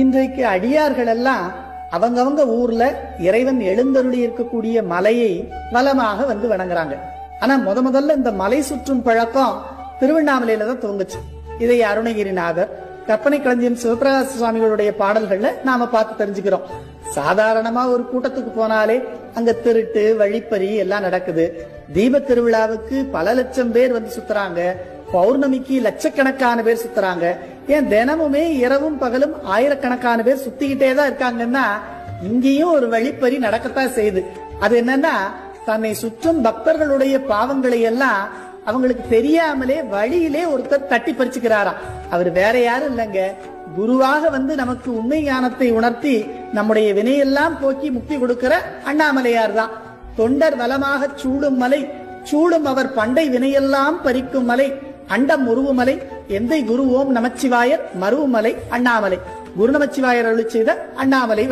இன்றைக்கு அடியார்கள் எல்லாம் அவங்கவங்க ஊர்ல இறைவன் எழுந்தருளி இருக்கக்கூடிய மலையை வலமாக வந்து வணங்குறாங்க. ஆனா முதல்ல இந்த மலை சுற்றும் பழக்கம் திருவண்ணாமலையில தான் துவங்குச்சு. இதை அருணகிரிநாதர், கற்பனை களஞ்சியம் சிவபிரகாச சுவாமிகளுடைய பாடல்கள்ல நாம பார்த்து தெரிஞ்சுக்கிறோம். சாதாரணமா ஒரு கூட்டத்துக்கு போனாலே அங்க திருட்டு வழிப்பறி எல்லாம் நடக்குது. தீப திருவிழாவுக்கு பல லட்சம் பேர் வந்து சுத்துறாங்க. பௌர்ணமிக்கு லட்சக்கணக்கான பேர் சுத்துறாங்க. ஏன் தினமுமே இரவும் பகலும் ஆயிரக்கணக்கான பேர் சுத்திக்கிட்டே தான் இருக்காங்கன்னா இங்கேயும் ஒரு வழிப்பறி நடக்கத்தான் செய்யுது. அது என்னன்னா, தன்னை சுற்றும் பக்தர்களுடைய பாவங்களை எல்லாம் அவங்களுக்கு தெரியாமலே வழியிலே ஒருத்தர் தட்டி பறிச்சுக்கிறாராம். அவர் வேற யாரும் இல்லைங்க, குருவாக வந்து நமக்கு உண்மை ஞானத்தை உணர்த்தி நம்முடைய வினையெல்லாம் போக்கி முக்தி கொடுக்கிற அண்ணாமலையார் தான். தொண்டர் வலமாக சூடும் மலை, சூடும் அவர் பண்டை வினையெல்லாம் பறிக்கும் மலை, அண்டம் உருவுமலை, எந்தை குரு ஓம் நமச்சிவாயர் மருவுமலை அண்ணாமலை. குரு நமச்சிவாயர் அருளி செய்த அண்ணாமலை.